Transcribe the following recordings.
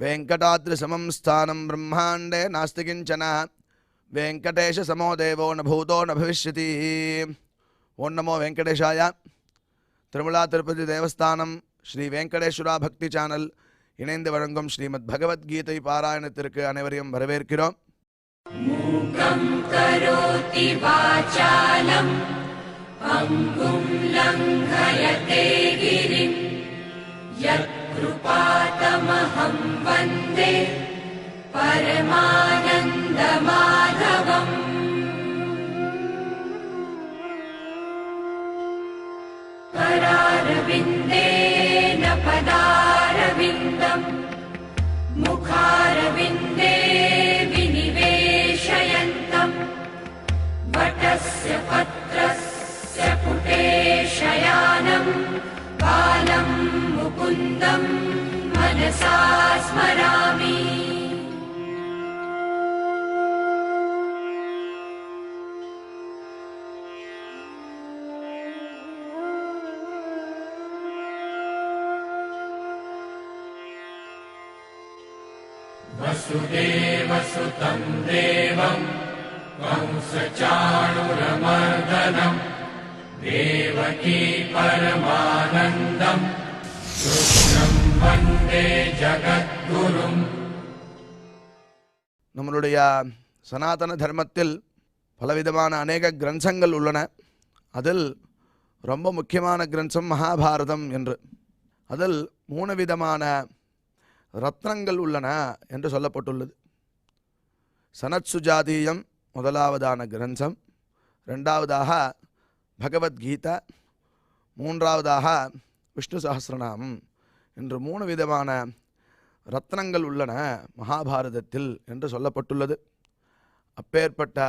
वेंकटाद्रिसमं स्थानं ब्रह्मांडे नास्ति किंचन वेंकटेश समो देवो न भूतो न भविष्यति। ओं नमो वेंकटेशाय। तिरुमला तिरुपति देवस्थानम श्री वेंकटेश्वरा भक्ति चैनल இணைந்து வழங்கும் ஸ்ரீமத் பகவத்கீதை பாராயணத்திற்கு அனைவரையும் வரவேற்கிறோம். மூகம் கரோதி வாசாலம் அங்கும் லங்கயதே கிரிம் யத்கிருபாதமஹம் வந்தே பரமானந்த மாதவம். கராரவிந்தேன பதாரவிந்தம் முகாரவிந்தே விநிவேஷயந்தம் வடஸ்ய பத்ரஸ்ய புடே ஷயானம் பாலம் முகுந்தம் மனசா ஸ்மராமி. वसुदेवसुतं देवं कंसचाणूरमर्दनं देवकी परमानन्दं कृष्णं वन्दे जगद्गुरुम्. நம்மளுடைய சனாதன தர்மத்தில் பலவிதமான அநேக கிரந்தங்கள் உள்ளன. அதில் ரொம்ப முக்கியமான கிரந்தம் மகாபாரதம் என்று. அதில் 3 விதமான ரத்னங்கள் உள்ளன என்று சொல்லப்பட்டுள்ளது. சனத்சுஜாதீயம் முதலாவதான கிரந்தம், இரண்டாவதாக பகவத்கீதா, மூன்றாவதாக விஷ்ணு சஹஸ்ரநாமம் என்று 3 விதமான ரத்னங்கள் உள்ளன மகாபாரதத்தில் என்று சொல்லப்பட்டுள்ளது. அப்பேற்பட்ட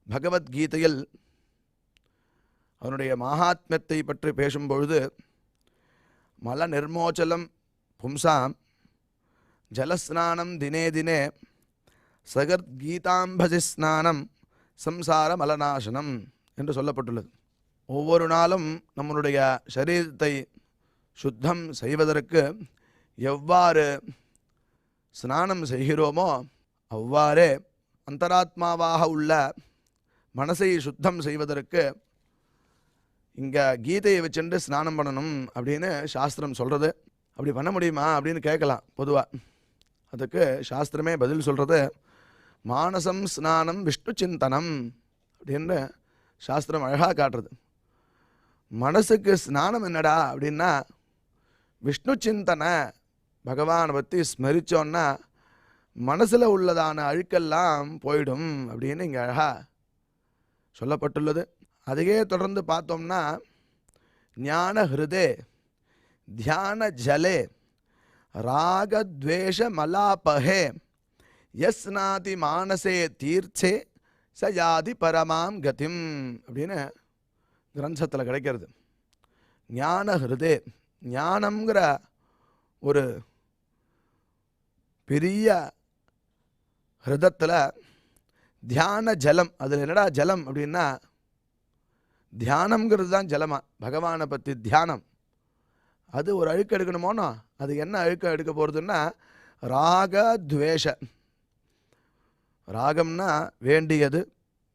பகவத்கீதையில் அவனுடைய மகாத்மியத்தை பற்றி பேசும்பொழுது மல நிர்மோச்சலம் பும்சாம் ஜலஸ்நானம் தினே தினே சகத்கீதாம்பசி ஸ்நானம் சம்சார மலநாசனம் என்று சொல்லப்பட்டுள்ளது. ஒவ்வொரு நாளும் நம்மளுடைய சரீரத்தை சுத்தம் செய்வதற்கு எவ்வாறு ஸ்நானம் செய்கிறோமோ அவ்வாறே அந்தராத்மாவாக உள்ள மனசை சுத்தம் செய்வதற்கு இங்கே கீதையை வச்சுட்டு ஸ்நானம் பண்ணணும் அப்படின்னு சாஸ்திரம் சொல்கிறது. அப்படி பண்ண முடியுமா அப்படின்னு கேட்கலாம். பொதுவாக அதுக்கு சாஸ்திரமே பதில் சொல்கிறது, மானசம் ஸ்நானம் விஷ்ணு சிந்தனம் அப்படின்னு சாஸ்திரம் அழகாக காட்டுறது. மனசுக்கு ஸ்நானம் என்னடா அப்படின்னா விஷ்ணு சிந்தனை, பகவானை பற்றி ஸ்மரித்தோன்னா மனசில் உள்ளதான அழுக்கெல்லாம் போயிடும் அப்படின்னு இங்கே அழகாக சொல்லப்பட்டுள்ளது. அதையே தொடர்ந்து பார்த்தோம்னா ஞான ஹிருதே தியான ஜலே ராகத்வேஷ மலாபஹே யஸ்நாதி மானசே தீர்ச்சே சயாதி பரமாம் கதிம் அப்படின்னு கிரந்தத்தில் கிடைக்கிறது. ஞான ஹிருதே, ஞானம்ங்கிற ஒரு பெரிய ஹிருதத்தில் தியான ஜலம். அதில் என்னடா ஜலம் அப்படின்னா தியானம்ங்கிறது தான் ஜலமா. பகவானை பற்றி தியானம், அது ஒரு அழுக்க எடுக்கணுமோனோ, அது என்ன அழுக்க எடுக்க போகிறதுன்னா ராகத்வேஷ. ராகம்னா வேண்டியது,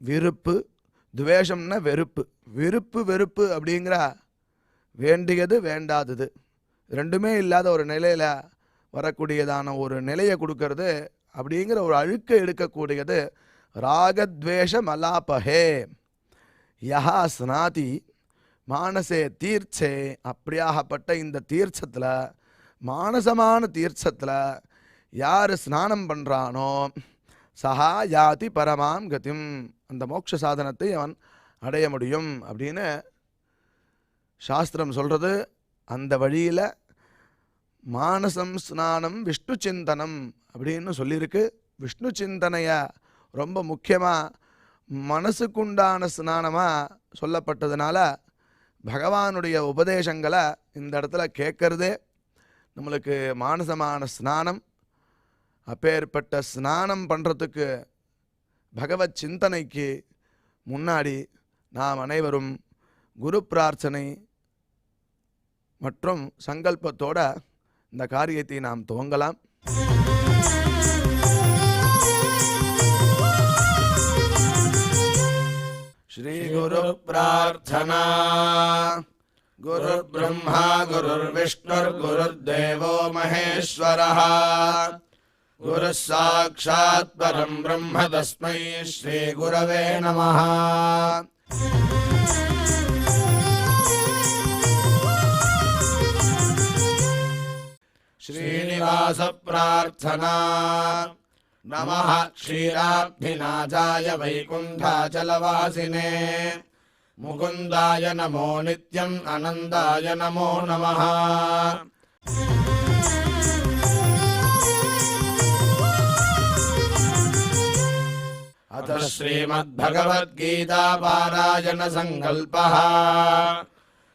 விருப்பு, துவேஷம்னா வெறுப்பு. விருப்பு வெறுப்பு அப்படிங்கிற வேண்டியது வேண்டாதது ரெண்டுமே இல்லாத ஒரு நிலையில் வரக்கூடியதான ஒரு நிலையை கொடுக்கறது அப்படிங்கிற ஒரு அழுக்க எடுக்கக்கூடியது ராகத்வேஷ மலாபஹே யஹா ஸ்நாதி மானசே தீர்ச்சே. அப்படியாகப்பட்ட இந்த தீர்ச்சத்தில், மானசமான தீர்ச்சத்தில் யார் ஸ்நானம் பண்ணுறானோ சஹா யாதி பரமாம் கதிம், அந்த மோட்ச சாதனத்தை அவன் அடைய முடியும் அப்படின்னு சாஸ்திரம் சொல்கிறது. அந்த வழியில் மானசம் ஸ்நானம் விஷ்ணு சிந்தனம் அப்படின்னு சொல்லியிருக்கு. விஷ்ணு சிந்தனையை ரொம்ப முக்கியமாக மனசுக்குண்டான ஸ்நானமாக சொல்லப்பட்டதுனால பகவானுடைய உபதேசங்களை இந்த இடத்துல கேட்கறதே நம்மளுக்கு மானசமான ஸ்நானம். அப்பேற்பட்ட ஸ்நானம் பண்ணுறதுக்கு பகவத் சிந்தனைக்கு முன்னாடி நாம் அனைவரும் குரு பிரார்த்தனை மற்றும் சங்கல்பத்தோட இந்த காரியத்தை நாம் துவங்கலாம். श्रीगुरुप्रार्थना गुरुर्ब्रह्मा गुरुर्विष्णुर्गुरुर्देवो महेश्वरः गुरुः साक्षात् परं ब्रह्म तस्मै श्रीगुरवे नमः। श्रीनिवासप्रार्थना नमः क्षीराब्धिनाथाय वैकुण्ठाचलवासिने मुकुन्दाय नमो नित्यम् आनन्दाय नमो नमः। अथ श्रीमद्भगवद्गीता पारायण संकल्पः।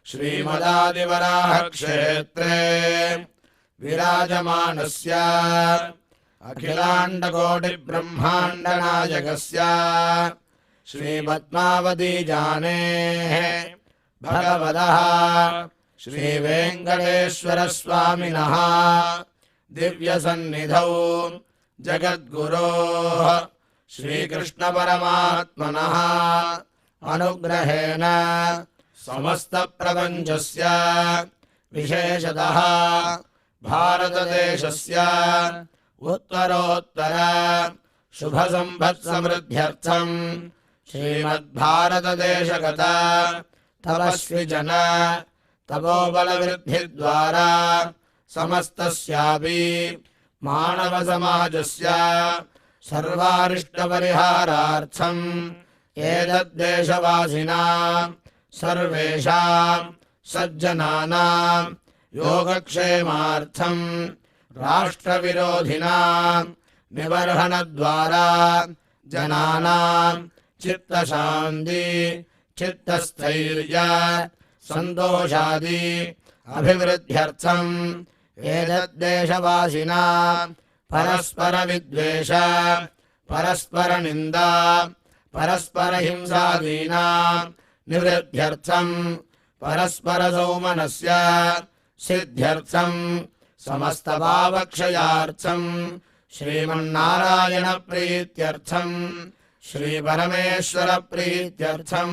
श्रीमदादिवराहक्षेत्रे विराजमानस्य अखिलाण्डकोटिब्रह्माण्डनायकस्य श्रीपद्मावतीजानेः भगवतः श्रीवेङ्कटेश्वरस्वामिनः दिव्यसन्निधौ जगद्गुरोः श्रीकृष्णपरमात्मनः अनुग्रहेण समस्तप्रपञ्चस्य विशेषतः भारतदेशस्य उत्तरोत्तर शुभसम्पत्समृद्ध्यर्थं श्रीमद्भारतदेशगत तपस्विजन तपोबलवृद्धिद्वारा समस्तस्यापि मानवसमाजस्य सर्वारिष्टपरिहारार्थम् एतद्देशवासिनां सर्वेषां सज्जनानां योगक्षेमार्थं राष्ट्रविरोधिनां निबर्हणद्वारा जनानां चित्तशान्ति चित्तस्थैर्य सन्तोषादि अभिवृद्ध्यर्थम् एतद्देशवासिनां परस्परविद्वेष परस्परनिन्दा परस्परहिंसादीनां निवृद्ध्यर्थं परस्परसौमनस्य सिद्ध्यर्थं समस्तपापक्षयार्थं श्रीमन्नारायणप्रीत्यर्थं श्रीपरमेश्वरप्रीत्यर्थं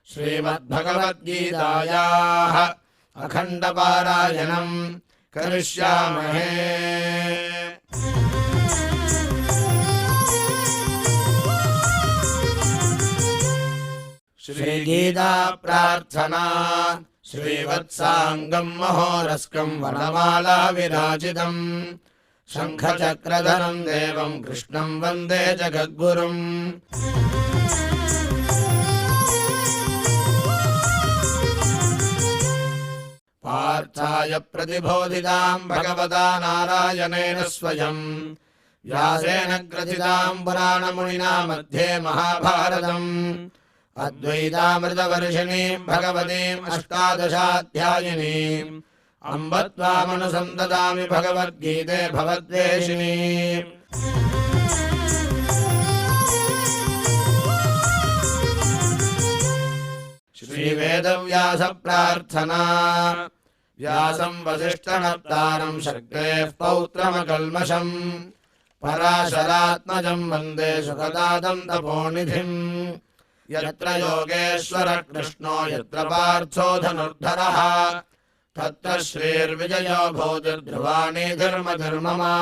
श्रीमद्भगवद्गीतायाः अखण्डपारायणं करिष्यामहे। श्रीगीता प्रार्थना श्रीवत्साङ्गं महोरस्कं वनमाला विराजितं शङ्खचक्रधरं देवं कृष्णं वन्दे जगद्गुरुम्। पार्थाय प्रतिबोधितां भगवता नारायणेन स्वयं व्यासेन ग्रथितां पुराणमुनिना मध्ये महाभारतम् अद्वैतामृतवर्षिणीं भगवतीम् अष्टादशाध्यायिनीम् अम्ब त्वामनुसन्ददामि भगवद्गीते भवद्वेषिणीम्। श्रीवेदव्यासप्रार्थना व्यासं वसिष्ठनप्तारं शक्तेः पौत्रमकल्मषम् पराशरात्मजं वन्दे सुखदातं तपोनिधिम्। यत्र योगेश्वरः कृष्णो यत्र पार्थो धनुर्धरः तत्र श्रीर्विजयो भूतिर्ध्रुवाणि धर्मधर्ममा।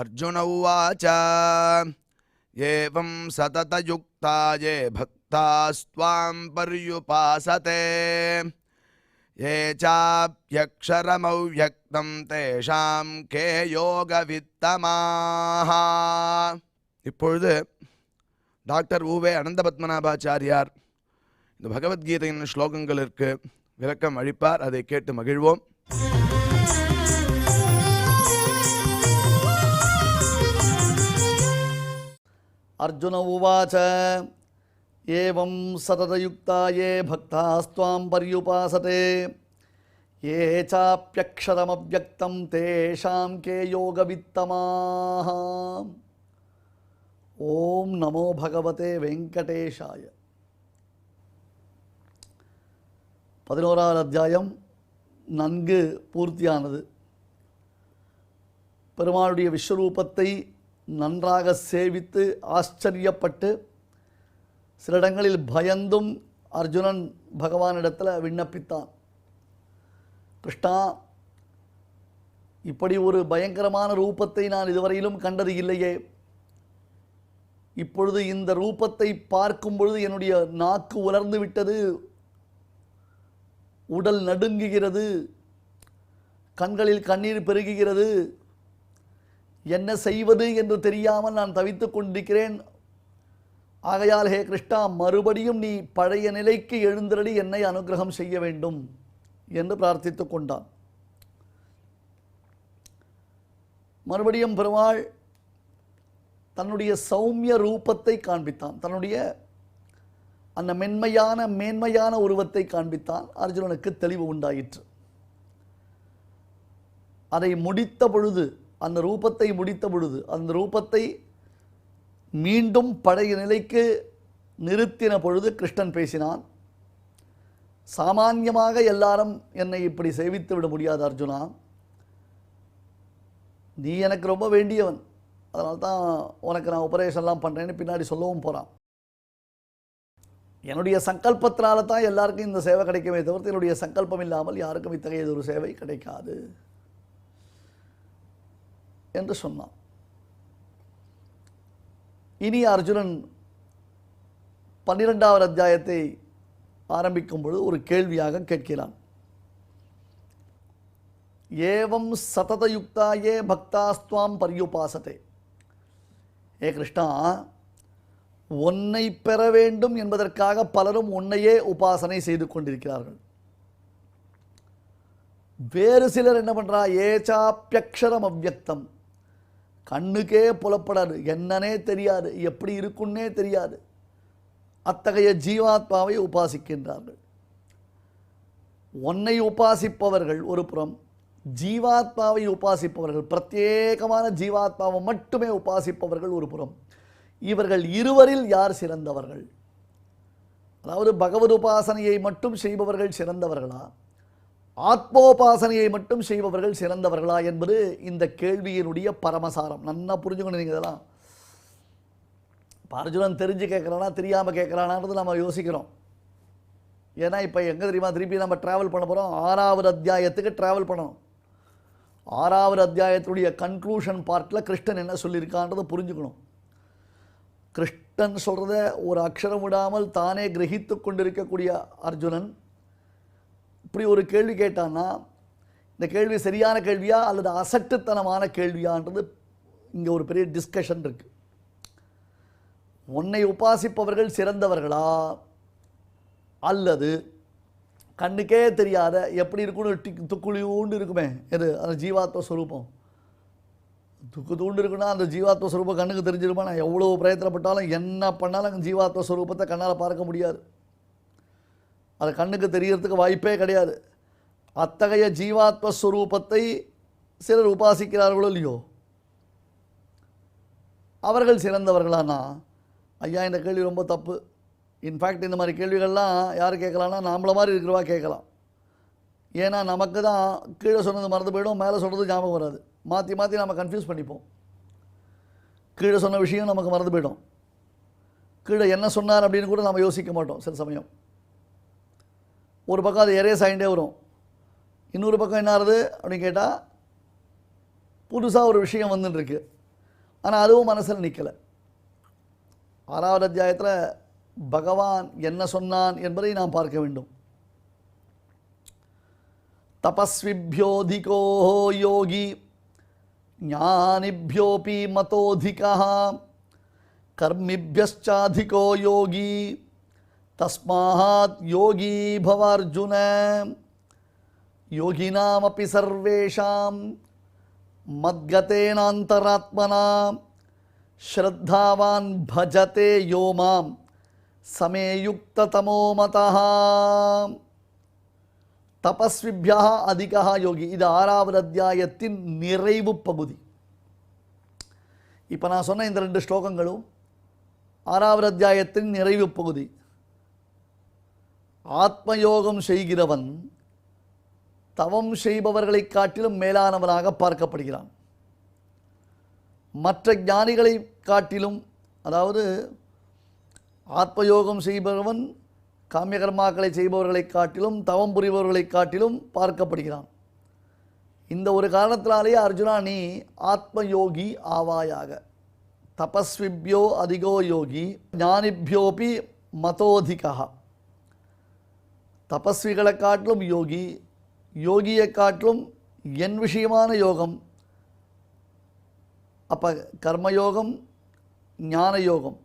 अर्जुन उवाच एवं सततयुक्ता ये भक्तास्त्वां पर्युपासते ये चाप्यक्षरमव्यक्तं तेषां के யோகவித்தமாः। இப்பொழுது டாக்டர் உவே அனந்தபத்மநாபாச்சாரியார் இந்த பகவத்கீதையின் ஸ்லோகங்களுக்கு விளக்கம் அளிப்பார். அதை கேட்டு மகிழ்வோம். अर्जुन उवाच एवं सततयुक्ता ये भक्तास्त्वां पर्युपासते ये चाप्यक्षरमव्यक्तं तेषां के योगवित्तमाः। ஓம் நமோ பகவதே வெங்கடேஷாய. 11வது அத்தியாயம் நன்கு பூர்த்தியானது. பெருமாளுடைய விஸ்வரூபத்தை நன்றாக சேவித்து ஆச்சரியப்பட்டு சில இடங்களில் பயந்தும் அர்ஜுனன் பகவானிடத்தில் விண்ணப்பித்தான். கிருஷ்ணா, இப்படி ஒரு பயங்கரமான ரூபத்தை நான் இதுவரையிலும் கண்டது இல்லையே. இப்பொழுது இந்த ரூபத்தை பார்க்கும் பொழுது என்னுடைய நாக்கு உலர்ந்து விட்டது, உடல் நடுங்குகிறது, கண்களில் கண்ணீர் பெருகுகிறது. என்ன செய்வது என்று தெரியாமல் நான் தவித்துக் கொண்டிருக்கிறேன். ஆகையால் ஹே கிருஷ்ணா, மறுபடியும் நீ பழைய நிலைக்கு எழுந்தருளி என்னை அனுகிரகம் செய்ய வேண்டும் என்று பிரார்த்தித்து கொண்டான். மறுபடியும் பெருமாள் தன்னுடைய சௌமிய ரூபத்தை காண்பித்தான். தன்னுடைய அந்த மேன்மையான உருவத்தை காண்பித்தான். அர்ஜுனனுக்கு தெளிவு உண்டாயிற்று. அதை முடித்த பொழுது, அந்த ரூபத்தை முடித்த பொழுது, அந்த ரூபத்தை மீண்டும் பழைய நிலைக்கு நிறுத்தின பொழுது கிருஷ்ணன் பேசினான். சாமான்யமாக எல்லாரும் என்னை இப்படி சேவித்து விட முடியாது அர்ஜுனா. நீ எனக்கு ரொம்ப வேண்டியவன், அதனால்தான் உனக்கு நான் உபதேசம்லாம் பண்ணுறேன்னு பின்னாடி சொல்லவும் போகிறான். என்னுடைய சங்கல்பத்தினால தான் எல்லாருக்கும் இந்த சேவை கிடைக்குமே தவிர்த்து என்னுடைய சங்கல்பம் இல்லாமல் யாருக்கும் இத்தகைய ஒரு சேவை கிடைக்காது என்று சொன்னான். இனி அர்ஜுனன் 12வது அத்தியாயத்தை ஆரம்பிக்கும் பொழுது ஒரு கேள்வியாக கேட்கிறான். ஏவம் சததயுக்தாயே பக்தாஸ்துவாம் பர்யுபாசதே. ஏ கிருஷ்ணா, உன்னை பெற வேண்டும் என்பதற்காக பலரும் உன்னையே உபாசனை செய்து கொண்டிருக்கிறார்கள். வேறு சிலர் என்ன பண்ணுறா, ஏச்சாப்பியக்ஷரம் அவ்யக்தம், கண்ணுக்கே புலப்படாது, என்னன்னே தெரியாது, எப்படி இருக்குன்னே தெரியாது, அத்தகைய ஜீவாத்மாவை உபாசிக்கின்றார்கள். உன்னை உபாசிப்பவர்கள் ஒரு புறம், ஜீவாத்மாவை உபாசிப்பவர்கள், பிரத்யேகமான ஜீவாத்மாவை மட்டுமே உபாசிப்பவர்கள் ஒரு புறம். இவர்கள் இருவரில் யார் சிறந்தவர்கள்? அதாவது பகவத் உபாசனையை மட்டும் செய்பவர்கள் சிறந்தவர்களா, ஆத்மோபாசனையை மட்டும் செய்பவர்கள் சிறந்தவர்களா என்பது இந்த கேள்வியினுடைய பரமசாரம். நன்னா புரிஞ்சுக்கணும். நீங்கள் இதெல்லாம் அர்ஜுனன் தெரிஞ்சு கேட்குறானா தெரியாமல் கேட்குறானான்றது நம்ம யோசிக்கிறோம். ஏன்னா இப்போ எங்கே தெரியுமா, திருப்பி நம்ம ட்ராவல் பண்ண போகிறோம். 6வது அத்தியாயத்துக்கு ட்ராவல் பண்ணணும். 6வது அத்தியாயத்துடைய கன்க்ளூஷன் பார்ட்டில் கிருஷ்ணன் என்ன சொல்லியிருக்கான்றதை புரிஞ்சுக்கணும். கிருஷ்ணன் சொல்கிறத ஒரு அக்ஷரம் விடாமல் தானே கிரகித்து கொண்டிருக்கக்கூடிய அர்ஜுனன் இப்படி ஒரு கேள்வி கேட்டான்னா, இந்த கேள்வி சரியான கேள்வியா அல்லது அசட்டுத்தனமான கேள்வியான்றது இங்கே ஒரு பெரிய டிஸ்கஷன் இருக்குது. உன்னை உபாசிப்பவர்கள் சிறந்தவர்களா அல்லது கண்ணுக்கே தெரியாத எப்படி இருக்குன்னு துக்குழியூண்டு இருக்குமே எது அந்த ஜீவாத்ம ஸ்வரூபம், துக்கு தூண்டு இருக்குன்னா அந்த ஜீவாத்ம ஸ்வரூபம் கண்ணுக்கு தெரிஞ்சிருமா? நான் எவ்வளோ பிரயத்தனப்பட்டாலும் என்ன பண்ணாலும் அந்த ஜீவாத்ம ஸ்வரூபத்தை கண்ணால் பார்க்க முடியாது. அது கண்ணுக்கு தெரியறதுக்கு வாய்ப்பே கிடையாது. அத்தகைய ஜீவாத்மஸ்வரூபத்தை சிலர் உபாசிக்கிறார்களோ இல்லையோ, அவர்கள் சிறந்தவர்களானா? ஐயா, இந்த கேள்வி ரொம்ப தப்பு. இன்ஃபேக்ட் இந்த மாதிரி கேள்விகள்லாம் யார் கேட்கலான்னா நம்மள மாதிரி இருக்கிறவா கேட்கலாம். ஏன்னா நமக்கு தான் கீழே சொன்னது மறந்து போயிடும், மேலே சொல்கிறது ஞாபகம் வராது. மாற்றி மாற்றி நம்ம கன்ஃபியூஸ் பண்ணிப்போம். கீழே சொன்ன விஷயம் நமக்கு மறந்து போயிடும். கீழே என்ன சொன்னார் அப்படின்னு கூட நம்ம யோசிக்க மாட்டோம் சில சமயம். ஒரு பக்கம் அது எரேஸ் ஆகிட்டே வரும், இன்னொரு பக்கம் என்ன ஆகுது அப்படின்னு கேட்டால் புதுசாக ஒரு விஷயம் வந்துட்டுருக்கு, ஆனால் அதுவும் மனசில் நிற்கலை. 6வது அத்தியாயத்தில் பகவான் என்ன சொன்னான் என்பதை நாம் பார்க்க வேண்டும். தபஸ்விபியோதிகோ யோகி ஞானிபியோபி மதோதிகா கர்மிபியச்சாதிகோ யோகி தஸ்மாத் யோகி பவார்ஜுன யோகினாமபி சர்வேஷாம் மத்கதேனாந்தராத்மனா ஸ்ரத்தாவான் பஜதே யோ மாம் சமேயுக்ததமோ மதஹ. தபஸ்விபியா அதிகா யோகி, இது 6வது அத்தியாயத்தின் நிறைவு பகுதி. இப்போ நான் சொன்ன இந்த 2 ஸ்லோகங்களும் 6வது அத்தியாயத்தின் நிறைவு பகுதி. ஆத்மயோகம் செய்கிறவன் தவம் செய்பவர்களை காட்டிலும் மேலானவனாக பார்க்கப்படுகிறான். மற்ற ஞானிகளை காட்டிலும், அதாவது ஆத்மயோகம் செய்பவன் காமியகர்மாக்களை செய்பவர்களை காட்டிலும் தவம் புரிபவர்களை காட்டிலும் பார்க்கப்படுகிறான். இந்த ஒரு காரணத்தினாலேயே அர்ஜுனா, நீ ஆத்மயோகி ஆவாயாக. தபஸ்விபியோ அதிகோ யோகி ஞானிபியோபி மதோதிகா. தபஸ்விகளை காட்டிலும் யோகி, யோகியை காட்டிலும் என் விஷயமான யோகம். அப்போ கர்மயோகம், ஞான யோகம்,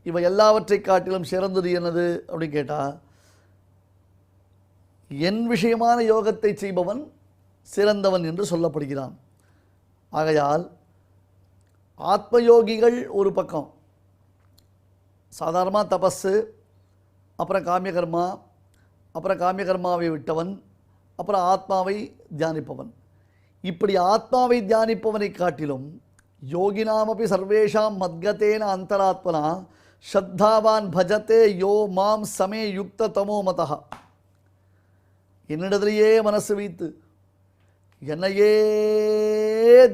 இவை எல்லாவற்றை காட்டிலும் சிறந்தது என்னது அப்படின்னு கேட்டால், என் விஷயமான யோகத்தை செய்பவன் சிறந்தவன் என்று சொல்லப்படுகிறான். ஆகையால் ஆத்மயோகிகள் ஒரு பக்கம், சாதாரணமாக தபஸு, அப்புறம் காமியகர்மா, அப்புறம் காமியகர்மாவை விட்டவன், அப்புறம் ஆத்மாவை தியானிப்பவன். இப்படி ஆத்மாவை தியானிப்பவனை காட்டிலும் யோகினாமபி சர்வேஷாம் மத்கதேன அந்தராத்மனா ஸ்ரத்தாவான் பஜத்தே யோ மாம் சமே யுக்த தமோ மதா. என்னிடத்திலேயே மனசு வைத்து என்னையே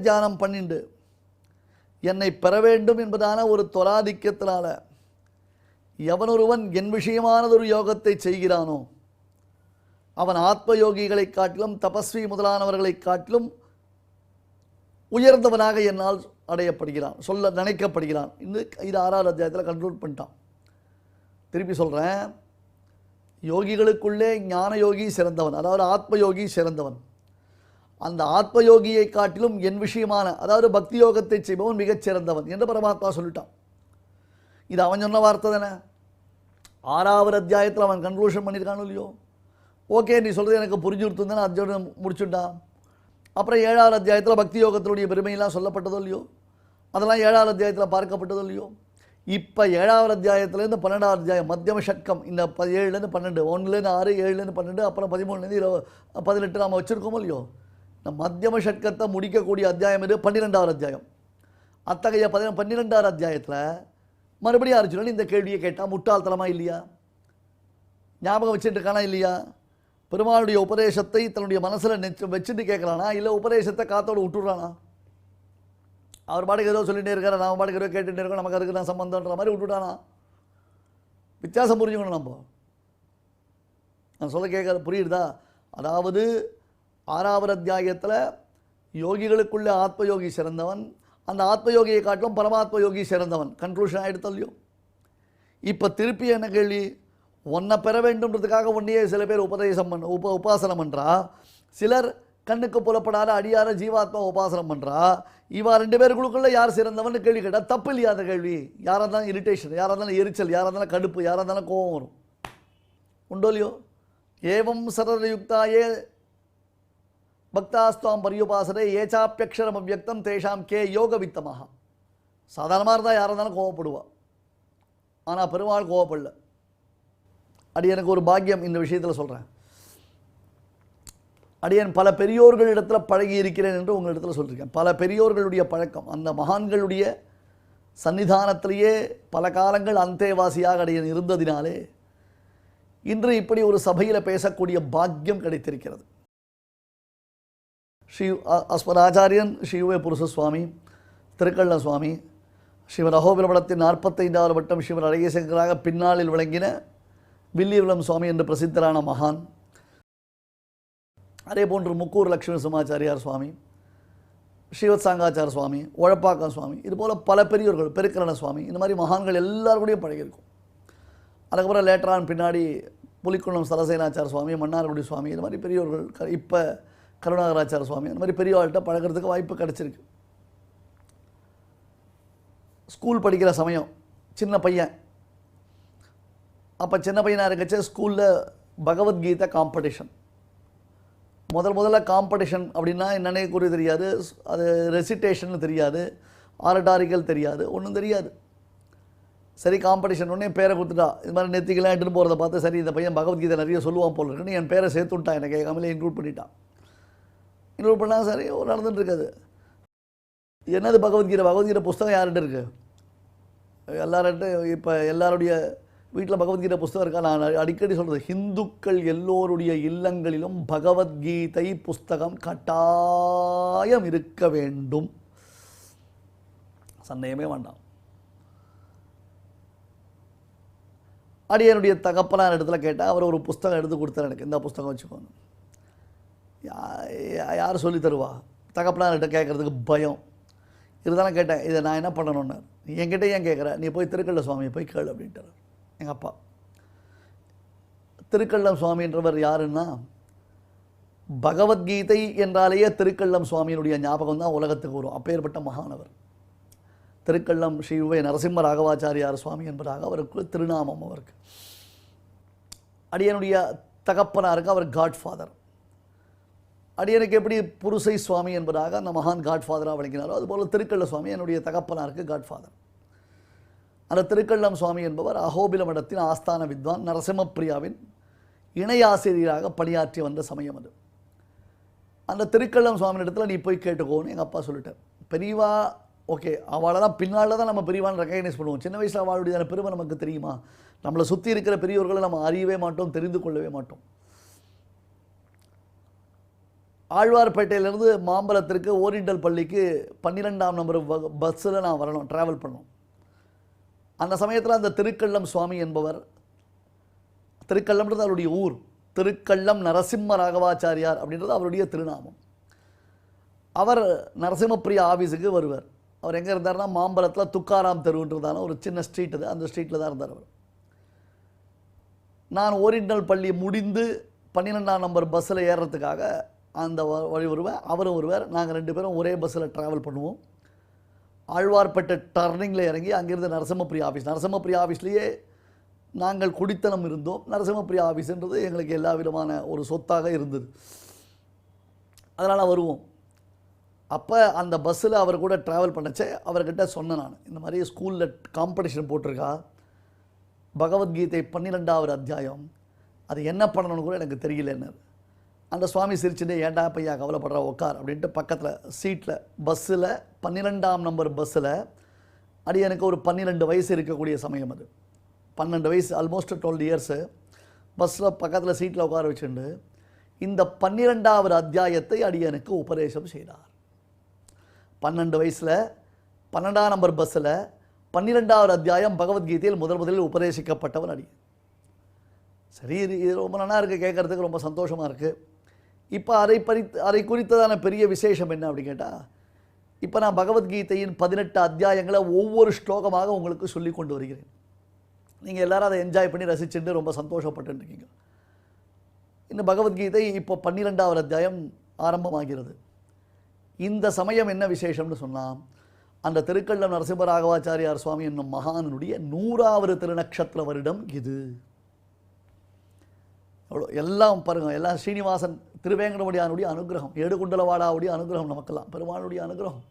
தியானம் பண்ணிண்டு என்னை பெற வேண்டும் என்பதான ஒரு தொராதிக்கத்தினால எவனொருவன் என் விஷயமானதொரு யோகத்தை செய்கிறானோ அவன் ஆத்மயோகிகளை காட்டிலும் தபஸ்வி முதலானவர்களை காட்டிலும் உயர்ந்தவனாக என்னால் அடையப்படுகிறான், சொல்ல நினைக்கப்படுகிறான். இது 6வது அத்தியாயத்தில் கன்க்ளூட் பண்ணிட்டான். திருப்பி சொல்கிறேன், யோகிகளுக்குள்ளே ஞான யோகி சிறந்தவன், அதாவது ஆத்மயோகி சிறந்தவன். அந்த ஆத்மயோகியை காட்டிலும் என் விஷயமான, அதாவது பக்தி யோகத்தை செய்பவன் மிகச் சிறந்தவன் என்று பரமாத்மா சொல்லிட்டான். இது அவன் சொன்ன வார்த்தை தானே. 6வது அத்தியாயத்தில் அவன் கன்க்ளூஷன் பண்ணியிருக்கானோ இல்லையோ. ஓகே, நீ சொல்கிறது எனக்கு புரிஞ்சுடுத்து தானே அர்ஜுன முடிச்சுட்டான். அப்புறம் 7வது அத்தியாயத்தில் பக்தி யோகத்தினுடைய பெருமையெல்லாம் சொல்லப்பட்டதோ இல்லையோ, அதெல்லாம் 7வது அத்தியாயத்தில் பார்க்கப்பட்டதோ இல்லையோ. இப்போ 7வது அத்தியாயத்துலேருந்து 12வது அத்தியாயம் மத்தியம ஷட்கம், இந்த 7லேருந்து 12, 1லேருந்து 6, 7லேருந்து 12, அப்புறம் 13லேருந்து 18 நாம் வச்சுருக்கோமோ இல்லையோ. இந்த மத்தியம ஷட்கத்தை முடிக்கக்கூடிய அத்தியாயம் இது 12வது அத்தியாயம். அத்தகைய 12வது அத்தியாயத்தில் மறுபடியும் அர்ஜுனன் இந்த கேள்வியை கேட்டால் முட்டாள்தனமாக இல்லையா? ஞாபகம் வச்சுட்டு இருக்கானா இல்லையா? பெருமாளுடைய உபதேசத்தை தன்னுடைய மனசில் வச்சுட்டு கேட்குறானா, இல்லை உபதேசத்தை காத்தோடு விட்டுடுறானா? அவர் பாட்டுக்கு ஏதோ சொல்லிகிட்டே இருக்காரு, நாம் பாட்டுக்கு ஏதோ கேட்டுகிட்டே இருக்கோம், நமக்கு அதுக்கு நான் சம்பந்தன்ற மாதிரி விட்டுட்டானா? வித்தியாசம் புரிஞ்சுக்கணும். நம்ம நான் சொல்ல கேட்குற புரியுதா? அதாவது 6வது அத்தியாயத்தில் யோகிகளுக்குள்ளே ஆத்மயோகி சிறந்தவன், அந்த ஆத்மயோகியை காட்டிலும் பரமாத்ம யோகி சிறந்தவன். கன்க்ளூஷன் ஆகிடுத்தல்லையோ. இப்போ திருப்பி என்ன கேள்வி? ஒன்றை பெற வேண்டும்ன்றதுக்காக ஒன்றையே சில பேர் உபாசனம் பண்ணுறா, சிலர் கண்ணுக்கு புலப்படாத அடியார ஜீவாத்மா உபாசனம் பண்ணுறா. இவா 2 பேருக்குள்ள யார் சிறந்தவன் கேள்வி கேட்டால் தப்பு இல்லையா? அந்த கேள்வி யாராக இருந்தாலும் இரிட்டேஷன், யாராக இருந்தாலும் எரிச்சல், யாராக இருந்தாலும் கடுப்பு, யாராக இருந்தாலும் கோபம் வரும். உண்டோ இல்லையோ? ஏவம் சரதயுக்தாயே பக்தாஸ்துவாம் பரியுபாசரே ஏச்சாப்பியக்ஷரம் அவ்யக்தம் தேஷாம் கே யோக வித்தமாக. சாதாரணமாக இருந்தால் யாராக இருந்தாலும் கோவப்படுவா, ஆனால் பெருமாள் கோவப்படல. அது எனக்கு ஒரு பாக்கியம். இந்த விஷயத்தில் சொல்கிறேன், அடியன் பல பெரியோர்களிடத்தில் பழகி இருக்கிறேன் என்று உங்களிடத்தில் சொல்லியிருக்கேன். பல பெரியோர்களுடைய பழக்கம், அந்த மகான்களுடைய சன்னிதானத்திலேயே பல காலங்கள் அந்தேவாசியாக அடியன் இருந்ததினாலே இன்று இப்படி ஒரு சபையில் பேசக்கூடிய பாக்கியம் கிடைத்திருக்கிறது. ஸ்ரீ ஆச்சாரியன் ஸ்ரீ புருஷ சுவாமி, திருக்கள்ள சுவாமி, ஸ்ரீமத் அகோபிலபடத்தின் 45வது வட்டம் ஸ்ரீமத் அழகேசங்கராக பின்னாளில் விளங்கின வில்லியவலம் சுவாமி என்று பிரசித்தரான மகான். அதே போன்று முக்கூர் லட்சுமி சுமாச்சாரியார் சுவாமி, ஸ்ரீவத் சாங்காச்சார சுவாமி, உழப்பாக்கம் சுவாமி, இதுபோல் பல பெரியோர்கள், பெருக்கரண சுவாமி, இந்த மாதிரி மகான்கள் எல்லாருக்கூடையும் பழகியிருக்கும். அதுக்கப்புறம் லேட்டரான் பின்னாடி புலிக்குளம் சரசேனாச்சார சுவாமி, மன்னார்குடி சுவாமி, இந்த மாதிரி பெரியோர்கள், இப்போ கருணாகராச்சார சுவாமி, அந்த மாதிரி பெரியவாள்கிட்ட பழகிறதுக்கு வாய்ப்பு கிடச்சிருக்கு. ஸ்கூல் படிக்கிற சமயம் சின்ன பையன், அப்போ சின்ன பையனாக இருக்கச்சே ஸ்கூலில் பகவத்கீதை காம்படிஷன். முதல்ல காம்படிஷன் அப்படின்னா என்னன்னே குறி தெரியாது, அது ரெசிட்டேஷன் தெரியாது, ஆரட்டாரிக்கல் தெரியாது, ஒன்றும் தெரியாது. சரி, காம்படிஷன் ஒன்றே பேரை கொடுத்துட்டா. இது மாதிரி நெத்திக்கெல்லாம் எடுத்துகிட்டு போகிறத பார்த்து சரி இந்த பையன் பகவத்கீதை நிறைய சொல்லுவான் போல் இருக்குன்னு என் பேரை சேர்த்துட்டான். எனக்கு கேட்காமலே இன்க்ளூட் பண்ணிட்டான். இன்க்ளூட் பண்ணால் சரி நடந்துட்டு இருக்காது. என்னது பகவத்கீதை? பகவத்கீதை புஸ்தகம் யார்கிட்ட இருக்குது? எல்லார்ட்டும் இப்போ எல்லாருடைய வீட்டில் பகவத்கீதை புஸ்தகம் இருக்கா? நான் அடிக்கடி சொல்கிறது, ஹிந்துக்கள் எல்லோருடைய இல்லங்களிலும் பகவத்கீதை புஸ்தகம் கட்டாயம் இருக்க வேண்டும். சந்தேகமே வேண்டாம். அடியனுடைய தகப்பனார் இடத்துல கேட்டால் அவர் ஒரு புஸ்தகம் எடுத்து கொடுத்தார். எனக்கு இந்த புஸ்தகம் வச்சுக்கோங்க. யார் சொல்லி தருவா? தகப்பனார்கிட்ட கேட்குறதுக்கு பயம் இருந்தாலும் கேட்டேன், இதை நான் என்ன பண்ணணும்னு. நீ என்கிட்ட ஏன் கேட்குற? நீ போய் திருக்கள்ள சுவாமியை போய் கேளு அப்படின்ட்டார் எங்கள் அப்பா. திருக்கள்ளம் சுவாமின்றவர் யாருன்னா, பகவத்கீதை என்றாலேயே திருக்கள்ளம் சுவாமியினுடைய ஞாபகம் தான் உலகத்துக்கு வரும். அப்பேற்பட்ட மகானவர் திருக்கள்ளம் ஸ்ரீ நரசிம்ம ராகவாச்சாரியார் சுவாமி என்பதாக அவருக்கு திருநாமம். அவருக்கு அடியனுடைய தகப்பனாருக்கு அவர் காட்ஃபாதர். அடியனுக்கு எப்படி புருசை சுவாமி என்பதாக அந்த மகான் காட்ஃபாதராக விளங்கினாரோ அதுபோல் திருக்கள்ள சுவாமி என்னுடைய தகப்பனாருக்கு காட்ஃபாதர். அந்த திருக்கள்ளம் சுவாமி என்பவர் அகோபில மடத்தின் ஆஸ்தான வித்வான் நரசிம்மப்பிரியாவின் இணையாசிரியராக பணியாற்றி வந்த சமயம் அது. அந்த திருக்கள்ளம் சுவாமி இடத்துல நீ போய் கேட்டுக்கோன்னு எங்கள் அப்பா சொல்லிட்டார். பெரியவா ஓகே, அவளெல்லாம் பின்னால் தான் நம்ம பெரியவான்னு ரெக்கக்னைஸ் பண்ணுவோம். சின்ன வயசில் அவளுடைய பெருமை நமக்கு தெரியுமா? நம்மளை சுற்றி இருக்கிற பெரியவர்களை நம்ம அறியவே மாட்டோம், தெரிந்து கொள்ளவே மாட்டோம். ஆழ்வார்பேட்டையிலேருந்து மாம்பலத்திற்கு ஓரியண்டல் பள்ளிக்கு 12ஆம் நம்பர் பஸ்ஸில் நான் வரணும், ட்ராவல் பண்ணோம். அந்த சமயத்தில் அந்த திருக்கள்ளம் சுவாமி என்பவர், திருக்கள்ளம்ன்றது அவருடைய ஊர், திருக்கள்ளம் நரசிம்ம ராகவாச்சாரியார் அப்படின்றது அவருடைய திருநாமம். அவர் நரசிம்மப்பிரியா ஆஃபீஸுக்கு வருவார். அவர் எங்கே இருந்தார்னா மாம்பலத்தில் துக்காராம் தெருவுன்றதான ஒரு சின்ன ஸ்ட்ரீட் அது, அந்த ஸ்ட்ரீட்டில் தான் இருந்தார் அவர். நான் ஓரியண்டல் பள்ளி முடிந்து 12ஆம் நம்பர் பஸ்ஸில் ஏறுறதுக்காக அந்த வழி வருவேன், அவரும் வருவார். நாங்கள் 2 பேரும் ஒரே பஸ்ஸில் ட்ராவல் பண்ணுவோம். ஆழ்வார்பேட்டை டர்னிங்கில் இறங்கி அங்கேருந்து நரசிம்மப்பிரியா ஆஃபீஸ், நரசிம்மப்பிரியா ஆஃபீஸ்லேயே நாங்கள் குடித்தனம் இருந்தோம். நரசிம்மப்பிரியா ஆஃபீஸுன்றது எங்களுக்கு எல்லா விதமான ஒரு சொத்தாக இருந்தது. அதனால் வருவோம். அப்போ அந்த பஸ்ஸில் அவர் கூட ட்ராவல் பண்ணச்சே அவர்கிட்ட சொன்னேன் நான், இந்த மாதிரி ஸ்கூலில் காம்படிஷன் போட்டிருக்கா, பகவத்கீதை 12ஆவது அத்தியாயம், அது என்ன பண்ணணும்னு கூட எனக்கு தெரியலன்னு. அந்த சுவாமி சிரிச்சுட்டு, ஏன்டா பையா கவலைப்படுறா, உட்கார் அப்படின்ட்டு பக்கத்தில் சீட்டில் பஸ்ஸில் 12ஆம் நம்பர் பஸ்ஸில் அடி எனக்கு ஒரு 12 வயசு இருக்கக்கூடிய சமயம் அது. 12 வயசு, ஆல்மோஸ்ட் 12 இயர்ஸு. பஸ்ஸில் பக்கத்தில் சீட்டில் உட்கார வச்சுட்டு இந்த 12ஆவது அத்தியாயத்தை அடியனுக்கு உபதேசம் செய்தார். 12 வயசில் 12ஆம் நம்பர் பஸ்ஸில் 12ஆவது அத்தியாயம் பகவத்கீதையில் முதலில் உபதேசிக்கப்பட்டவர் அடி. சரி, இது ரொம்ப நல்லா இருக்குது, கேட்குறதுக்கு ரொம்ப சந்தோஷமாக இருக்குது. இப்போ அதை குறித்ததான பெரிய விசேஷம் என்ன அப்படின்னு கேட்டால், இப்போ நான் பகவத்கீதையின் 18 அத்தியாயங்களை ஒவ்வொரு ஸ்லோகமாக உங்களுக்கு சொல்லி கொண்டு வருகிறேன். நீங்கள் எல்லோரும் அதை என்ஜாய் பண்ணி ரசிச்சுட்டு ரொம்ப சந்தோஷப்பட்டுருக்கீங்க. இந்த பகவத்கீதை இப்போ 12ஆவது அத்தியாயம் ஆரம்பமாகிறது. இந்த சமயம் என்ன விசேஷம்னு சொன்னால், அந்த திருக்கள்ளம் நரசிம்ம ராகவாச்சாரியார் சுவாமி என்னும் மகானுடைய 100வது திருநக்ஷத்திர வருடம் இது. அவ்வளோ எல்லாம் பாருங்கள், எல்லாம் ஸ்ரீனிவாசன் திருவேங்கடமுடியானுடைய அனுகிரகம், ஏடுகுண்டலவாடாவுடைய அனுகிரகம், நமக்கெல்லாம் பெருமானுடைய அனுகிரகம்.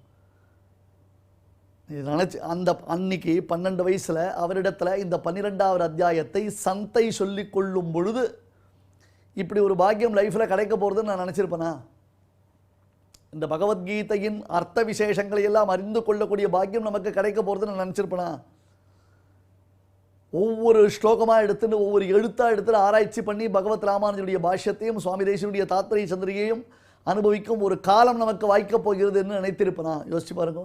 இது நினச்சி அந்த அன்னைக்கு 12 வயசில் அவரிடத்தில் இந்த 12ஆவது அத்தியாயத்தை சந்தை சொல்லி கொள்ளும் பொழுது இப்படி ஒரு பாக்கியம் லைஃப்பில் கிடைக்க போகிறதுன்னு நான் நினச்சிருப்பேனா? இந்த பகவத்கீதையின் அர்த்த விசேஷங்களை எல்லாம் அறிந்து கொள்ளக்கூடிய பாக்கியம் நமக்கு கிடைக்க போகிறதுன்னு நான் நினச்சிருப்பேனா? ஒவ்வொரு ஸ்லோகமாக எடுத்துட்டு ஒவ்வொரு எழுத்தாக எடுத்துட்டு ஆராய்ச்சி பண்ணி பகவத் ராமானுஜனுடைய பாஷ்யத்தையும் சுவாமி தேசிகனுடைய தாத்பரிய சந்திரிகையும் அனுபவிக்கும் ஒரு காலம் நமக்கு வாய்க்கப் போகிறது என்று நினைத்திருப்பேனா? யோசிச்சு பாருங்க.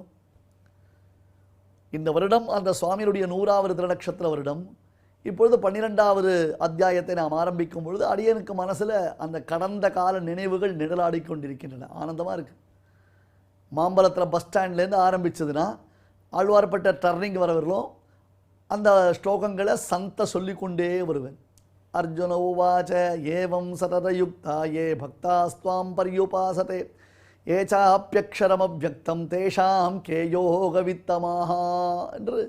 இந்த வருடம் அந்த சுவாமியுடைய 100வது திருநக்ஷத்திர வருடம். இப்பொழுது 12ஆவது அத்தியாயத்தை நாம் ஆரம்பிக்கும் பொழுது அடியனுக்கு மனசில் அந்த கடந்த கால நினைவுகள் நிழலாடி கொண்டிருக்கின்றன. ஆனந்தமாக இருக்குது. மாம்பலத்தில் பஸ் ஸ்டாண்ட்லேருந்து ஆரம்பித்ததுன்னா ஆழ்வார்பேட்டை டர்னிங் வரவர்களும் அந்த ஸ்லோகங்களை சந்த சொல்லிக்கொண்டே வருவேன். அர்ஜுன உவாச்ச ஏவம் சததயுக்தா ஏ பக்தாஸ்துவாம் பர்யுபாசதே ஏச்சாப்யக்ஷரமவ்யக்தம் தேஷாம் கே யோகவித்தமாக என்று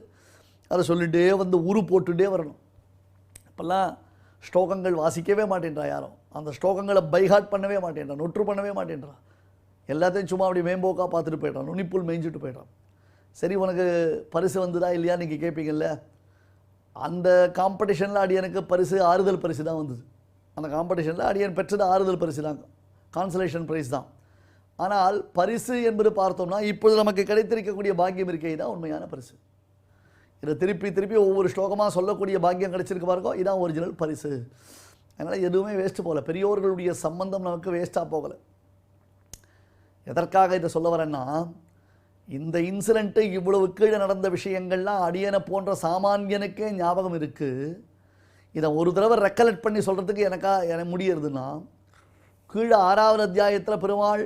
அதை சொல்லிகிட்டே வந்து உரு போட்டுகிட்டே வரணும். இப்போல்லாம் ஸ்லோகங்கள் வாசிக்கவே மாட்டேன்றா யாரும். அந்த ஸ்லோகங்களை பைஹாட் பண்ணவே மாட்டேன்றான், நொற்று பண்ணவே மாட்டேன்றான். எல்லாத்தையும் சும்மா அப்படி மேம்போக்காக பார்த்துட்டு போய்ட்டான், நுனிப்புள் மேய்ஞ்சிட்டு போய்ட்டான். சரி, உனக்கு பரிசு வந்துதா இல்லையா நீங்கள் கேட்பீங்கல்ல. அந்த காம்படிஷனில் அடியனுக்கு பரிசு ஆறுதல் பரிசு தான் வந்தது. அந்த காம்படிஷனில் அடியன் பெற்றது ஆறுதல் பரிசு தான், கான்சலேஷன் ப்ரைஸ் தான். ஆனால் பரிசு என்பது பார்த்தோம்னா இப்பொழுது நமக்கு கிடைத்திருக்கக்கூடிய பாக்கியம் இருக்கை தான் உண்மையான பரிசு. இதை திருப்பி திருப்பி ஒவ்வொரு ஸ்லோகமாக சொல்லக்கூடிய பாக்கியம் கிடைச்சிருக்கு பாருங்க, இதான் ஒரிஜினல் பரிசு. அதனால் எதுவுமே வேஸ்ட்டு போகல, பெரியோர்களுடைய சம்பந்தம் நமக்கு வேஸ்ட்டாக போகலை. எதற்காக இதை சொல்ல வரேன்னா, இந்த இன்சிடெண்ட்டு இவ்வளவு கீழே நடந்த விஷயங்கள்லாம் அடியனை போன்ற சாமானியனுக்கே ஞாபகம் இருக்குது. இதை ஒரு தடவை ரெக்கலெக்ட் பண்ணி சொல்கிறதுக்கு எனக்கு முடியறதுன்னா, கீழே 6வது அத்தியாயத்தில் பெருமாள்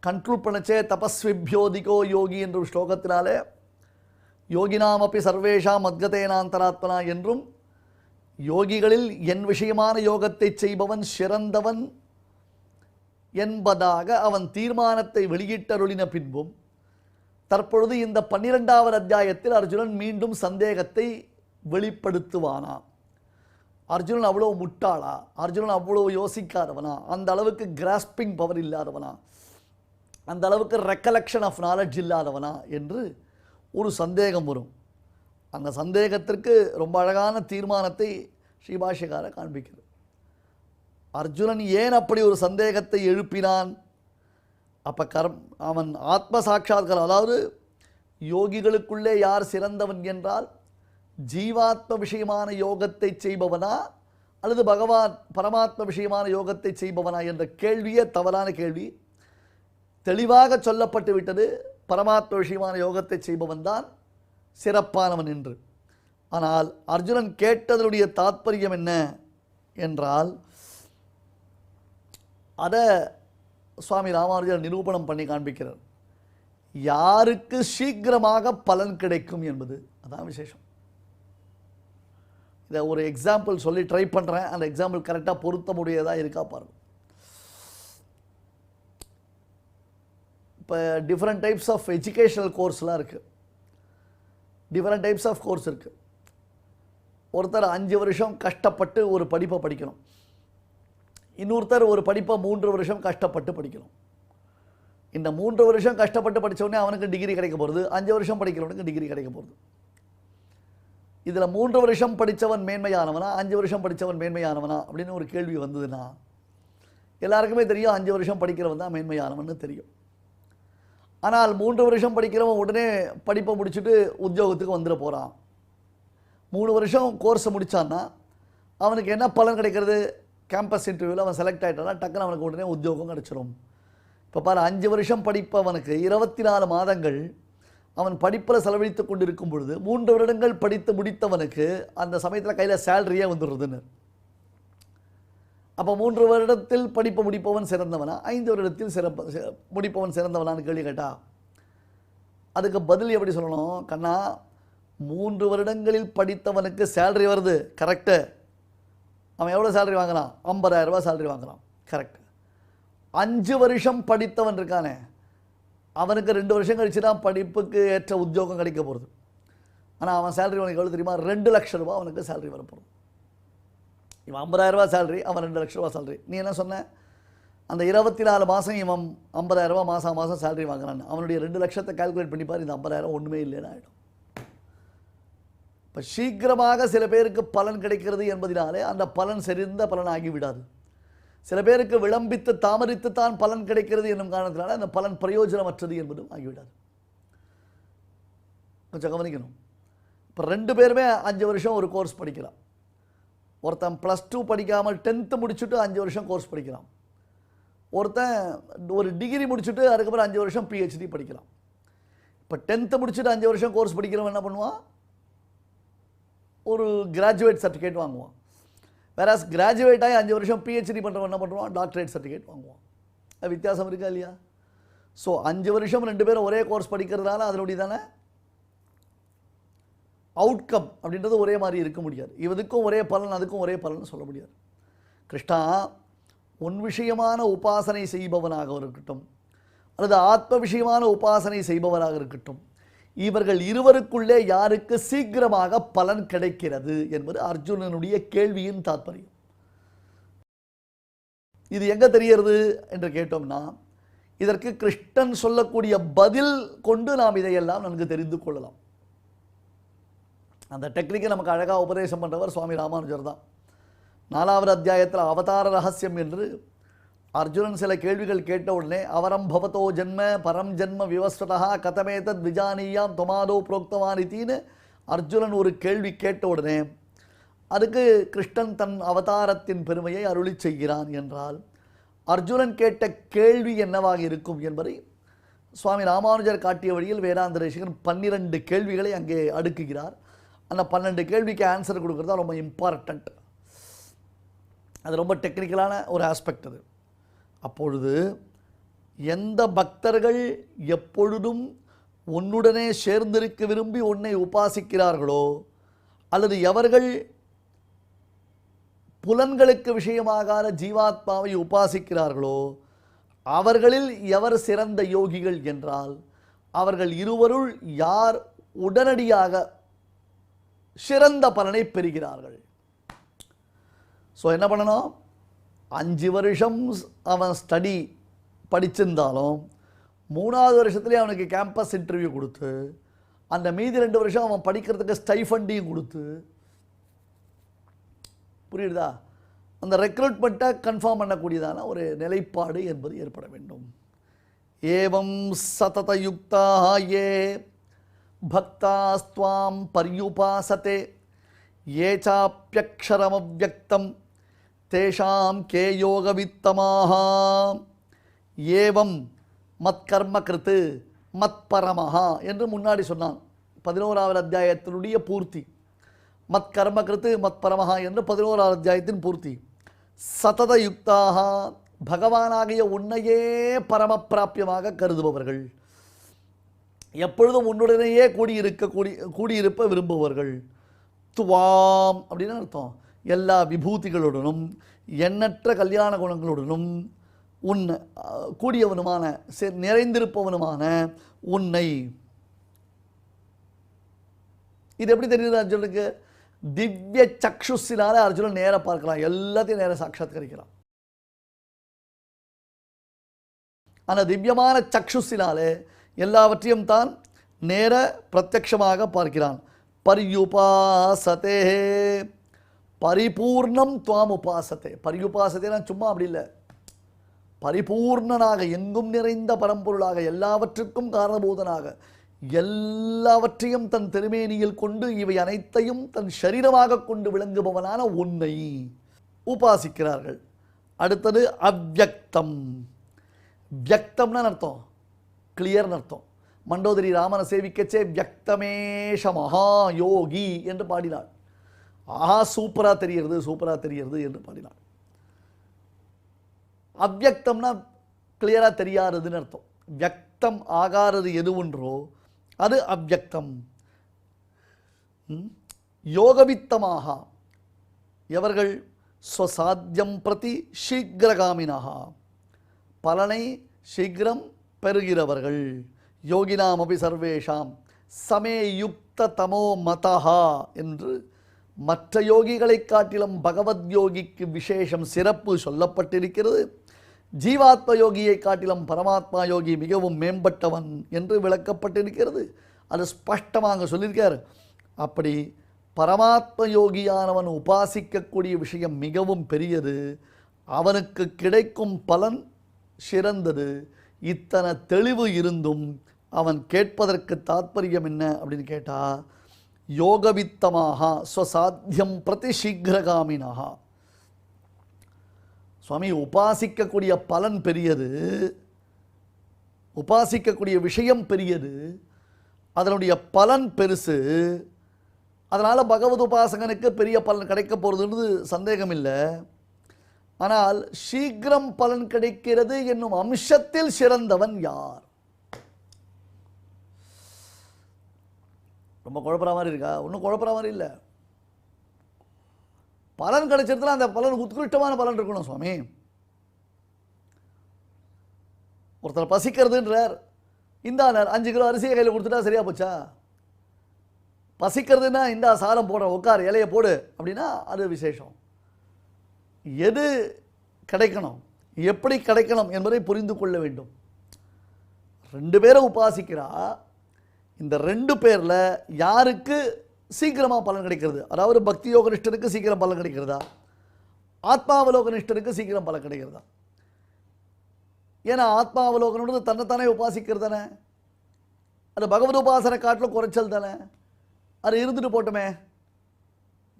கண்ட்ரோல் பண்ணச்சே தபஸ்விபியோதிகோ யோகி என்ற ஒரு ஸ்லோகத்தினாலே யோகினாமப்பி சர்வேஷாம் மத்கதேனாந்தராத்மனா என்றும், யோகிகளில் என் விஷயமான யோகத்தை செய்பவன் சிறந்தவன் என்பதாக அவன் தீர்மானத்தை வெளியிட்டருளின பின்பும், தற்பொழுது இந்த 12வது அத்தியாயத்தில் அர்ஜுனன் மீண்டும் சந்தேகத்தை வெளிப்படுத்துவானா? அர்ஜுனன் அவ்வளோ முட்டாளா? அர்ஜுனன் அவ்வளோ யோசிக்காதவனா? அந்த அளவுக்கு கிராஸ்பிங் பவர் இல்லாதவனா? அந்த அளவுக்கு ரெக்கலெக்ஷன் ஆஃப் நாலெட்ஜ் இல்லாதவனா என்று ஒரு சந்தேகம் வரும். அந்த சந்தேகத்திற்கு ரொம்ப அழகான தீர்மானத்தை ஸ்ரீபாஷ்யக்காரர் காண்பிக்கிறது. அர்ஜுனன் ஏன் அப்படி ஒரு சந்தேகத்தை எழுப்பினான்? அப்போ அவன் ஆத்ம சாட்சாத்காரம், அதாவது யோகிகளுக்குள்ளே யார் சிறந்தவன் என்றால் ஜீவாத்ம விஷயமான யோகத்தை செய்பவனா அல்லது பகவான் பரமாத்ம விஷயமான யோகத்தை செய்பவனா என்ற கேள்வியே தவறான கேள்வி. தெளிவாக சொல்லப்பட்டு விட்டது, பரமாத்ம விஷயமான யோகத்தை செய்பவன் தான் சிறப்பானவன் என்று. ஆனால் அர்ஜுனன் கேட்டதனுடைய தாத்பரியம் என்ன என்றால், அதை சுவாமி ராமானுஜர் நிரூபணம் பண்ணி காண்பிக்கிறார். யாருக்கு சீக்கிரமாக பலன் கிடைக்கும் என்பது அதான் விசேஷம். இதை ஒரு எக்ஸாம்பிள் சொல்லி ட்ரை பண்ணுறேன், அந்த எக்ஸாம்பிள் கரெக்டாக பொருத்த முடியதாக இருக்கா பாருங்க. இப்போ டிஃப்ரெண்ட் டைப்ஸ் ஆஃப் எஜுகேஷனல் கோர்ஸ்லாம் இருக்குது, டிஃப்ரெண்ட் டைப்ஸ் ஆஃப் கோர்ஸ் இருக்குது. ஒருத்தர் 5 வருஷம் கஷ்டப்பட்டு ஒரு படிப்பை படிக்கணும், இன்னொருத்தர் ஒரு படிப்பை 3 வருஷம் கஷ்டப்பட்டு படிக்கணும். இந்த 3 வருஷம் கஷ்டப்பட்டு படித்தவொடனே அவனுக்கு டிகிரி கிடைக்க போகிறது, 5 வருஷம் படிக்கிறவனுக்கு டிகிரி கிடைக்க போகிறது. இதில் 3 வருஷம் படித்தவன் மேன்மையானவனா 5 வருஷம் படித்தவன் மேன்மையானவனா அப்படின்னு ஒரு கேள்வி வந்ததுன்னா, எல்லாருக்குமே தெரியும் 5 வருஷம் படிக்கிறவன் தான் மேன்மையானவன்னு தெரியும். ஆனால் 3 வருஷம் படிக்கிறவன் உடனே படிப்பை முடிச்சுட்டு உத்தியோகத்துக்கு வந்துட போகிறான். 3 வருஷம் கோர்ஸை முடித்தான்னா அவனுக்கு என்ன பலன் கிடைக்கிறது? கேம்பஸ் இன்டர்வியூவில் அவன் செலக்ட் ஆகிட்டானா டக்குன்னு அவனுக்கு உடனே உத்தியோகம் கிடச்சிரும். இப்போ பாரு, 5 வருஷம் படிப்பவனுக்கு 24 மாதங்கள் அவன் படிப்பில் செலவழித்து கொண்டு இருக்கும் பொழுது 3 வருடங்கள் படித்து முடித்தவனுக்கு அந்த சமயத்தில் கையில் சேலரியே வந்துடுறதுன்னு. அப்போ 3 வருடத்தில் படிப்பு முடிப்பவன் சிறந்தவனா 5 வருடத்தில் முடிப்பவன் சிறந்தவனான்னு கேள்வி கேட்டா அதுக்கு பதில் எப்படி சொல்லணும்? கண்ணா, 3 வருடங்களில் படித்தவனுக்கு சேலரி வருது, கரெக்டு. அவன் எவ்வளோ சேலரி வாங்குறான்? 50,000 ரூபாய் சேலரி வாங்குறான், கரெக்ட். 5 வருஷம் படித்தவன் இருக்கானே, அவனுக்கு 2 வருஷம் கழிச்சு தான் படிப்புக்கு ஏற்ற உத்தியோகம் கிடைக்க போகிறது. ஆனால் அவன் சேலரி அவனுக்கு எவ்வளோ தெரியுமா? 2 லட்சம் ரூபா அவனுக்கு சேலரி வரப்போகிறது. இவன் 50,000 ரூபா சேலரி, அவன் 2 லட்ச ரூபா சேலரி. நீ என்ன சொன்ன? அந்த 24 மாதம் இவன் 50,000 ரூபா மாதம் சேலரி வாங்குறான். அவனுடைய 2 லட்சத்தை கால்குலேட் பண்ணிப்பார், இந்த 50,000 ஒன்றுமே இல்லைன்னு ஆகிடும். இப்போ சீக்கிரமாக சில பேருக்கு பலன் கிடைக்கிறது என்பதினாலே அந்த பலன் செறிந்த பலன் ஆகிவிடாது. சில பேருக்கு விளம்பித்து தாமதித்து தான் பலன் கிடைக்கிறது என்னும் காரணத்தினால அந்த பலன் பிரயோஜனமற்றது என்பதும் ஆகிவிடாது. கொஞ்சம் கவனிக்கணும். இப்போ 2 பேருமே 5 வருஷம் ஒரு கோர்ஸ் படிக்கலாம். ஒருத்தன் +2 படிக்காமல் 10th முடிச்சுட்டு 5 வருஷம் கோர்ஸ் படிக்கலாம். ஒருத்தன் ஒரு டிகிரி முடிச்சுட்டு அதுக்கப்புறம் 5 வருஷம் PhD படிக்கலாம். இப்போ 10th முடிச்சுட்டு 5 வருஷம் கோர்ஸ் படிக்கிறவன் என்ன பண்ணுவான்? ஒரு கிராஜுவேட் சர்டிஃபிகேட் வாங்குவான். வேறாஸ் கிராஜுவேட் ஆகி 5 வருஷம் PhD பண்ணுறவன் என்ன பண்ணுவான்? டாக்டரேட் சர்டிஃபிகேட் வாங்குவான். அது வித்தியாசம் இருக்கா இல்லையா? ஸோ 5 வருஷம் 2 பேரும் ஒரே கோர்ஸ் படிக்கிறதுனால அதனுடைய தானே அவுட்கம் அப்படின்றது ஒரே மாதிரி இருக்க முடியாது. இதுக்கும் ஒரே பலன் அதுக்கும் ஒரே பலன் சொல்ல முடியாது. கிருஷ்ணா, உன் விஷயமான உபாசனை செய்பவனாக இருக்கட்டும் அல்லது ஆத்ம விஷயமான உபாசனை செய்பவராக இருக்கட்டும், இவர்கள் இருவருக்குள்ளே யாருக்கு சீக்கிரமாக பலன் கிடைக்கிறது என்பது அர்ஜுனனுடைய கேள்வியின் தாற்பயம். இது எங்க தெரிகிறது என்று கேட்டோம்னா, இதற்கு கிருஷ்ணன் சொல்லக்கூடிய பதில் கொண்டு நாம் இதையெல்லாம் நன்கு தெரிந்து கொள்ளலாம். அந்த டெக்னிக்கை நமக்கு அழகாக உபதேசம் பண்ணுறவர் சுவாமி ராமானுஜர் தான். 4வது அத்தியாயத்தில் அவதார ரகசியம் என்று அர்ஜுனன் சில கேள்விகள் கேட்ட உடனே அவரம் பவதோ ஜென்ம பரம் ஜென்ம விவஸ்வதா கதமேதத் விஜானியாம் தொமாதோ புரோக்தவானித்தின்னு அர்ஜுனன் ஒரு கேள்வி கேட்ட உடனே அதுக்கு கிருஷ்ணன் தன் அவதாரத்தின் பெருமையை அருளி செய்கிறான் என்றால் அர்ஜுனன் கேட்ட கேள்வி என்னவாக இருக்கும் என்பதை சுவாமி ராமானுஜர் காட்டிய வழியில் வேதாந்த தேசிகன் 12 கேள்விகளை அங்கே அடுக்குகிறார். அந்த 12 கேள்விக்கு ஆன்சர் கொடுக்குறது தான் ரொம்ப இம்பார்ட்டண்ட். அது ரொம்ப டெக்னிக்கலான ஒரு ஆஸ்பெக்ட். அது அப்பொழுது எந்த பக்தர்கள் எப்பொழுதும் உன்னுடனே சேர்ந்திருக்க விரும்பி உன்னை உபாசிக்கிறார்களோ அல்லது எவர்கள் புலன்களுக்கு விஷயமாகாத ஜீவாத்மாவை உபாசிக்கிறார்களோ அவர்களில் எவர் சிறந்த யோகிகள் என்றால் அவர்கள் இருவருள் யார் உடனடியாக சிறந்த பலனை பெறுகிறார்கள். ஸோ என்ன பண்ணணும், 5 வருஷம் அவன் ஸ்டடி படிச்சிருந்தாலும் 3வது வருஷத்துலேயே அவனுக்கு கேம்பஸ் இன்டர்வியூ கொடுத்து அந்த மீதி 2 வருஷம் அவன் படிக்கிறதுக்கு ஸ்டைஃபண்டையும் கொடுத்து, புரியுதா, அந்த ரெக்ரூட்மெண்ட்டை கன்ஃபார்ம் பண்ணக்கூடியதான ஒரு நிலைப்பாடு என்பது ஏற்பட வேண்டும். ஏவம் சததயுக்தா ஏ பக்தாஸ்துவாம் பர்யுபாசதே ஏ சாப்யக்ஷரமவ்யக்தம் தேஷாம் கே யோகவித்தமாக ஏவம் மத்கர்ம கிருத்து மத்பரமஹா என்று முன்னாடி சொன்னான். 11வது அத்தியாயத்தினுடைய பூர்த்தி. மத்கர்ம கிருத்து மத்பரமஹா என்று 11வது அத்தியாயத்தின் பூர்த்தி. சதத யுக்தாக பகவானாகிய உன்னையே பரமப்பிராப்பியமாக கருதுபவர்கள், எப்பொழுதும் உன்னுடனேயே கூடியிருப்ப விரும்புபவர்கள். துவாம் அப்படின்னு அர்த்தம், எல்லா விபூதிகளுடனும் எண்ணற்ற கல்யாண குணங்களுடனும் உன் கூடியவனுமான நிறைந்திருப்பவனுமான உன்னை. இது எப்படி தெரியுது அர்ஜுனுக்கு? திவ்ய சக்ஷுசினால அர்ஜுனன் நேர பார்க்கலாம், எல்லாத்தையும் நேர சாட்சாத்கரிக்கிறான். அந்த திவ்யமான சக்ஷுசினாலே எல்லாவற்றையும் தான் நேர பிரத்யக்ஷமாக பார்க்கிறான். பர்யுபாசதே பரிபூர்ணம் துவாம் உபாசத்தே. பரியுபாசத்தேனா சும்மா அப்படி இல்லை, பரிபூர்ணனாக எங்கும் நிறைந்த பரம்பொருளாக எல்லாவற்றுக்கும் காரணபூதனாக எல்லாவற்றையும் தன் திருமேனியில் கொண்டு இவை அனைத்தையும் தன் சரீரமாக கொண்டு விளங்குபவனான உன்னை உபாசிக்கிறார்கள். அடுத்தது அவ்யக்தம். வியக்தம்னு அர்த்தம், கிளியர்னு அர்த்தம். மண்டோதரி ராமனை சேவிக்கச்சே வியக்தமேஷ மகா யோகி என்று பாடினாள். ஆஹா சூப்பரா தெரிகிறது என்று பாடினாள். அவ்யக்தம்னா கிளியரா தெரியாததுன்னு அர்த்தம். வியக்தம் ஆகாரது எது ஒன்றோ அது அவ்யக்தம். யோகவித்தமாக எவர்கள் ஸ்வசாத்தியம் பிரதி சீக்கிரகாமினஹ பலனை சீக்கிரம் பெறுகிறவர்கள். யோகினாமபி சர்வேஷாம் சமே யுக்த தமோ மதஹா என்று மற்ற யோகிகளை காட்டிலும் பகவத் யோகிக்கு விசேஷம் சிறப்பு சொல்லப்பட்டிருக்கிறது. ஜீவாத்ம யோகியை காட்டிலும் பரமாத்மா யோகி மிகவும் மேம்பட்டவன் என்று விளக்கப்பட்டிருக்கிறது. அது ஸ்பஷ்டமாக சொல்லியிருக்கார். அப்படி பரமாத்ம யோகியானவன் உபாசிக்கக்கூடிய விஷயம் மிகவும் பெரியது, அவனுக்கு கிடைக்கும் பலன் சிறந்தது. இத்தனை தெளிவு இருந்தும் அவன் கேட்பதற்கு தாத்பரியம் என்ன அப்படின்னு கேட்டால், யோகவித்தமாக ஸ்வசாத்தியம் பிரதி சீக்கிரகாமினஹ. சுவாமி, உபாசிக்கக்கூடிய பலன் பெரியது, உபாசிக்கக்கூடிய விஷயம் பெரியது, அதனுடைய பலன் பெருசு. அதனால் பகவத் உபாசகனுக்கு பெரிய பலன் கிடைக்க போகிறதுன்றது சந்தேகம் இல்லை. ஆனால் சீக்கிரம் பலன் கிடைக்கிறது என்னும் அம்சத்தில் சிறந்தவன் யார்? ரொம்ப குழப்பற மாதிரி இருக்கா? ஒன்றும் குழப்பற மாதிரி இல்லை. பலன் கிடைச்சதுல அந்த பலன் உத்கிருஷ்டமான பலன் இருக்கணும் சுவாமி. ஒருத்தர் பசிக்கிறதுன்றார், இந்தார் 5 கிலோ அரிசியை கையில் கொடுத்துட்டா சரியா போச்சா? பசிக்கிறதுன்னா இந்தா சாரம் போடுற, உட்கார் இலையை போடு அப்படின்னா அது விசேஷம். எது கிடைக்கணும், எப்படி கிடைக்கணும் என்பதை புரிந்து கொள்ள வேண்டும். 2 பேரை உபாசிக்கிறா, இந்த 2 பேரில் யாருக்கு சீக்கிரமாக பலன் கிடைக்கிறது? அதாவது பக்தி யோக நிஷ்டருக்கு சீக்கிரம் பலன் கிடைக்கிறதா, ஆத்மாவலோக நிஷ்டருக்கு சீக்கிரம் பலன் கிடைக்கிறதா? ஏன்னா ஆத்மாவலோகனோடு தன்னைத்தானே உபாசிக்கிறது தானே, அது பகவத் உபாசனை காட்டிலும் குறைச்சல் தானே. அது இருந்துட்டு போட்டோமே,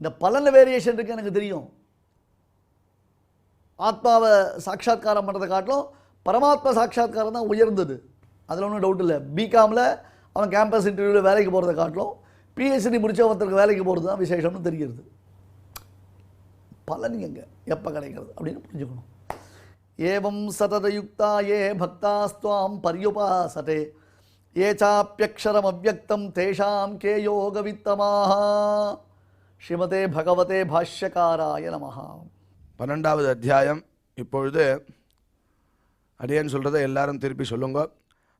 இந்த பலனில் வேரியேஷன் இருக்கு எனக்கு தெரியும். ஆத்மாவை சாட்சாத்காரம் பண்ணுறதை காட்டிலும் பரமாத்மா சாட்சாத்காரம் தான் உயர்ந்தது, அதில் ஒன்றும் டவுட் இல்லை. பிகாமில் அவன் கேம்பஸ் இன்டர்வியூவில் வேலைக்கு போகிறத காட்டிலும் பிஹெச்டி முடிச்ச ஒருத்தருக்கு வேலைக்கு போகிறது தான் விசேஷம்னு தெரிகிறது. பலன் எங்கே எப்போ கிடைக்கிறது அப்படின்னு புரிஞ்சுக்கணும். ஏவம் சததயுக்தா ஏ பக்தாஸ்துவாம் பர்யுபாசதே ஏ சாப்யக்ஷரம் அவ்யக்தம் தேஷாம் கே யோகவித்தமாக. ஸ்ரீமதே பகவதே பாஷ்யகாராய நமஹ. 12வது அத்தியாயம். இப்பொழுது அடியேன் சொல்கிறத எல்லாரும் திருப்பி சொல்லுங்க.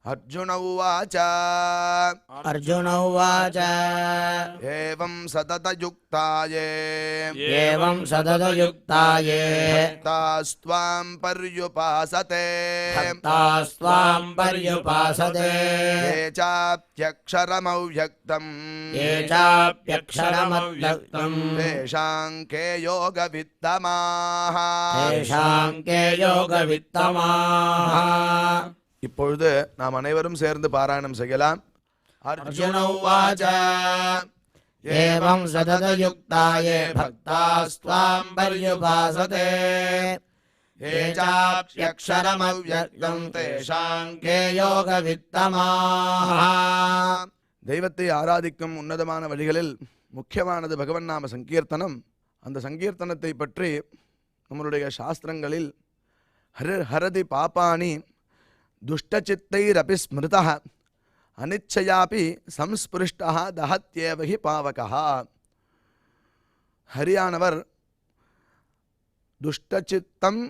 அர்ஜுன உவாச்ச अर्जुन उवाच ஏவம் சததயுக்தாயே एवं सततयुक्ताये தாஸ்த்வாம் பர்யுபாசதே भक्तास्त्वां पर्युपासते ये चाप्यक्षरमव्यक्तम् ये चाप्यक्षरमव्यक्तम् तेषां के योगवित्तमाः. तेषां के योगवित्तमाः. இப்பொழுது நாம் அனைவரும் சேர்ந்து பாராயணம் செய்யலாம். अर्जुन उवाच एवं सततयुक्ताये भक्तास्त्वां पर्युपासते ये चाप्यक्षरमव्यक्तं तेषां के योगवित्तमाः. தெய்வத்தை ஆராதிக்கும் உன்னதமான வழிகளில் முக்கியமானது பகவன் நாம சங்கீர்த்தனம். அந்த சங்கீர்த்தனத்தை பற்றி நம்மளுடைய சாஸ்திரங்களில் ஹரதி பாபானி துஷ்டச்சித்தைரபி ஸ்மிருதः அனிச்சயாபி சம்ஸ்பிருஷ்டः தஹத்யேவ ஹி பாவகः. ஹரியானவர் துஷ்டச்சித்தம்,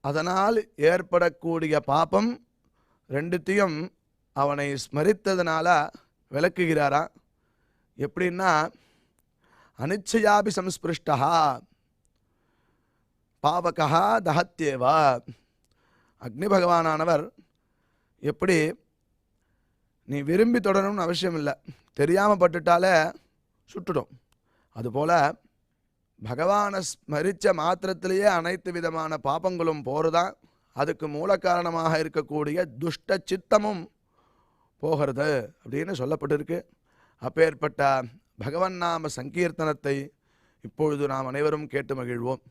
அதனால் ஏற்படக்கூடிய பாபம் ரெண்டுத்தையும் அவனை ஸ்மரித்ததுனால விளக்குகிறாரா. எப்படின்னா, அனிச்சயாபி சம்ஸ்பிருஷ்டா பாவகா தஹத்யேவா. அக்னி பகவானானவர் எப்படி நீ விரும்பி தொடரணும்னு அவசியம் இல்லை, தெரியாமல் பட்டுட்டாலே சுட்டுடும். அதுபோல் பகவானை ஸ்மரித்த மாத்திரத்திலேயே அனைத்து விதமான பாபங்களும் போகிறதான். அதுக்கு மூல காரணமாக இருக்கக்கூடிய துஷ்ட சித்தமும் போகிறது அப்படின்னு சொல்லப்பட்டிருக்கு. அப்பேற்பட்ட பகவன் நாம சங்கீர்த்தனத்தை இப்பொழுது நாம் அனைவரும் கேட்டு மகிழ்வோம்.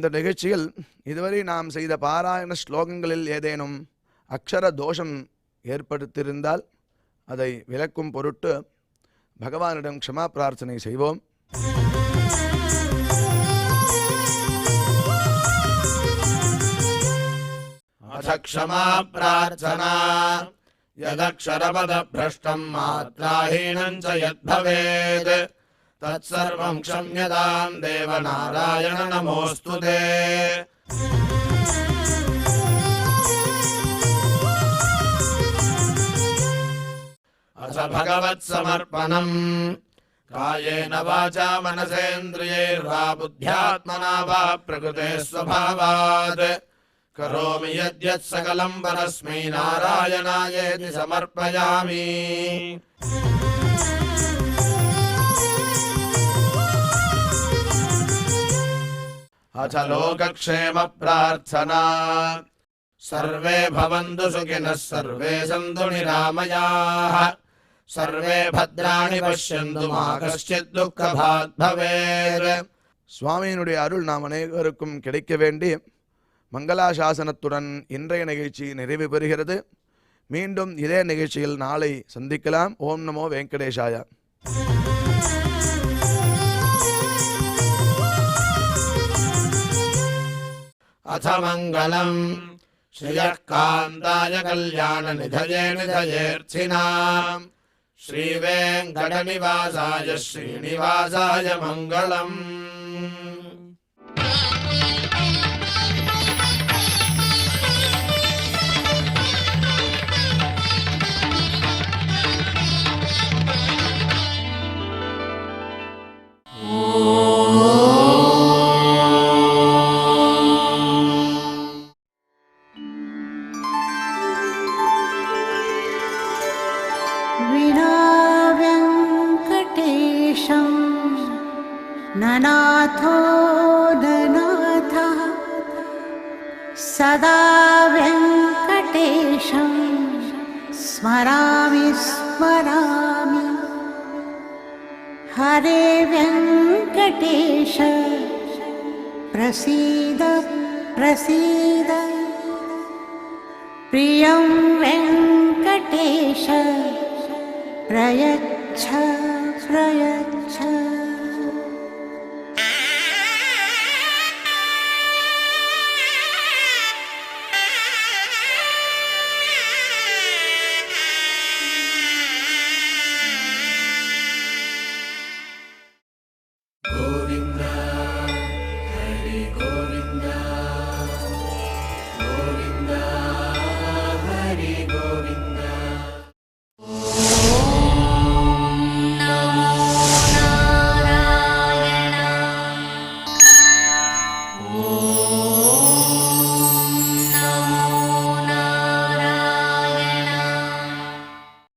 இந்த நிகழ்ச்சியில் இதுவரை நாம் செய்த பாராயண ஸ்லோகங்களில் ஏதேனும் அக்ஷர தோஷம் ஏற்படுத்தியிருந்தால் அதை விலக்கும் பொருட்டு பகவானிடம் க்ஷமா பிரார்த்தனை செய்வோம். अथ क्षमा प्रार्थना यदक्षरपदभ्रष्टं मात्राहीनं च यद्भवेत् तत्सर्वं क्षम्यतां देवनारायण नमोऽस्तु ते। अथ भगवत्समर्पणम् कायेन वाचा मनसेन्द्रियैर्वा बुद्ध्यात्मना वा प्रकृते स्वभावात् करोमि यद्यत् सकलं परस्मै नारायणायेति समर्पयामि। अथ लोकक्षेम प्रार्थना सर्वे भवन्तु सुखिनः सर्वे सन्तु निरामयाः सर्वे भद्राणि पश्यन्तु मा कश्चित् दुःखभाग् भवेत्. சுவாமியினுடைய அருள் நாம் அனைவருக்கும் கிடைக்க வேண்டி மங்களாசாசனத்துடன் இன்றைய நிகழ்ச்சி நிறைவு பெறுகிறது. மீண்டும் இதே நிகழ்ச்சியில் நாளை சந்திக்கலாம். ஓம் நமோ வெங்கடேஷாய. अथ मङ्गलम् श्रियः कान्ताय कल्याणनिधये निधयेऽर्थिनाम् श्रीवेङ्कटनिवासाय श्रीनिवासाय मङ्गलम्. विनाव्यङ्कटेशं ननाथो ननाथः सदा व्यङ्कटेशं स्मरामि स्मरामि हरे व्यङ्कटेश प्रसीद प्रसीद प्रियं वेङ्कटेश प्रयच्छ प्रयच्छ।